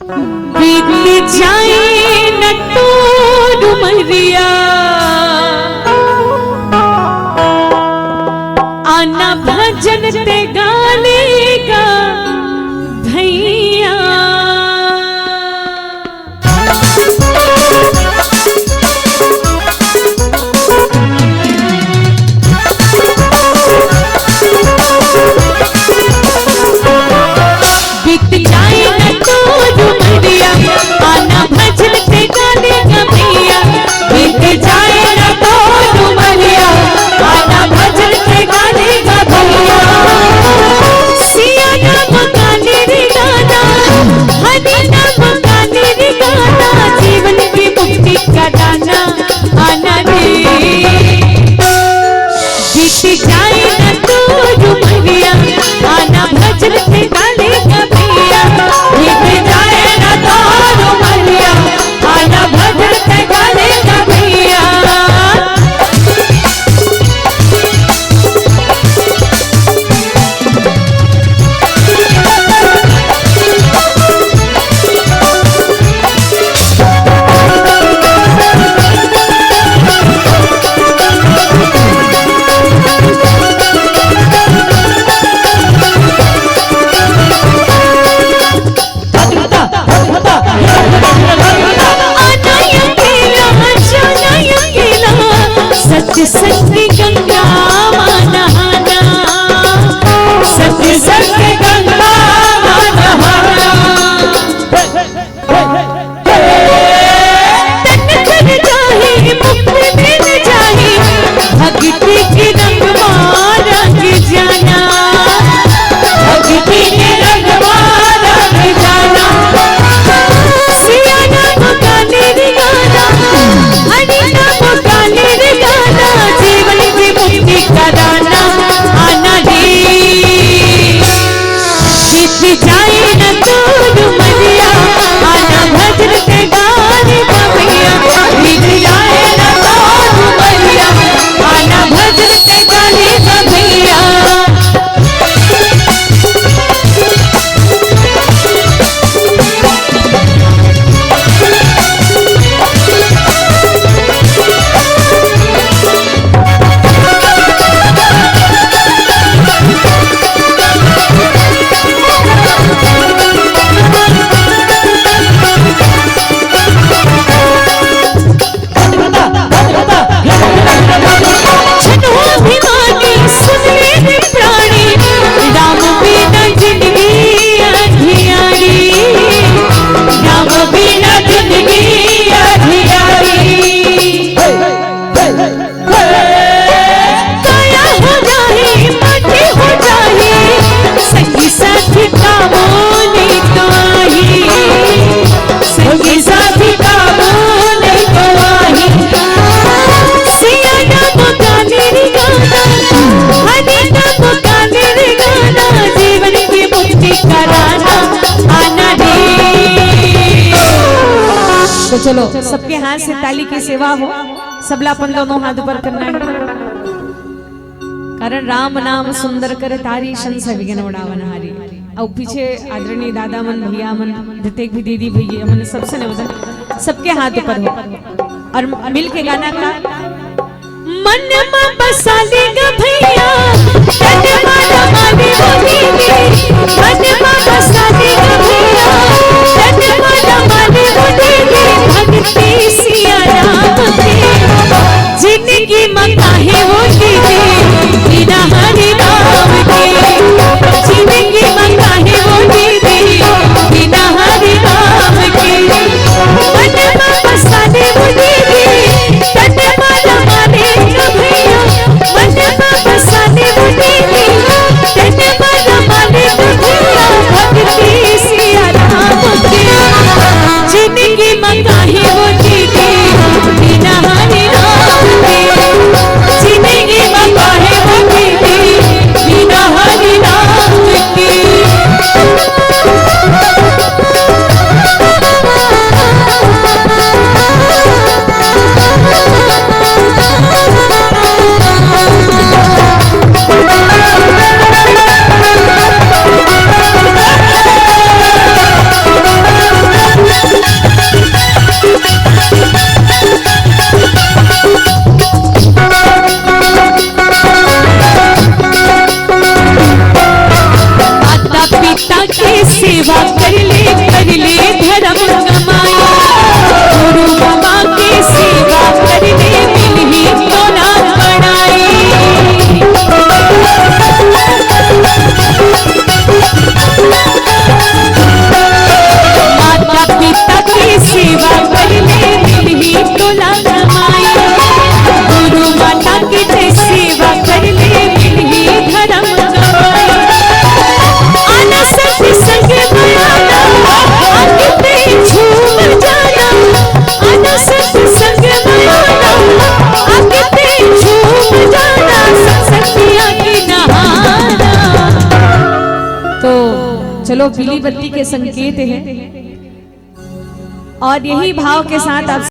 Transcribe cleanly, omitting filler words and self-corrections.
बीत जाए न तो उमरिया आना भजन ते गालेगा भैया। बीत जाए न तो उमरिया आना भजन ते गालेगा भैया। बीत जाए न तो उमरिया आना भजन ते गालेगा भैया। सिया नाम गाने रे गाना हरि नाम गाने रे गाना जीवन की मुक्ति का दाना आना रे। बीत जाए न तो उमरिया आना भजन ते गालेगा भैया। बीत जाए न तो उमरिया आना भजन ते गालेगा भैया। सत्य सत्य गंगा नहाना सत्य सत्य गंगा नहाना तन कर जाहे मुक्त मिल जाहे भक्ति के रंग रंग जाना। भक्ति के रंग रंग जाना। सिया नाम गाने रे गाना हरि नाम गाने रे गाना जीवन की मुक्ति का दाना आना रे। बीत जाए न तो उमरिया आना भजन ते गालेगा भैया। बीत जाए न तो उमरिया आना भजन ते गालेगा भैया। तो चलो सबके हाथ से ताली की सेवा हो। सबला अपन दोनों हाथ ऊपर करना है। कारण राम नाम सुंदर कर तारी शंस विघ्न उड़ावन हारी। और पीछे आदरणीय दादा मन भैया मन प्रत्येक भी दीदी भैया मन सबसे निवेदन सबके हाथ ऊपर हो और मिल के गाना का मन में बसा लेगा भैया। तन माला माने होगी मन में बसा लेगा भैया। तन माला माने होगी भक्ति सिया राम की जिंदगी में काहे होगी बिना हरि नाम के। जिंदगी में काहे होगी बिना हरि नाम के। मन में बसा ले होगी तन माला माने भैया। मन में बसा ले होगी तन माला माने भैया। भक्ति सिया राम की जिंदगी में काहे होगी बिना हरि नाम के। जिंदगी में काहे होगी बिना हरि नाम के। चलो पीली बत्ती के संकेत है और यही भाव के साथ आप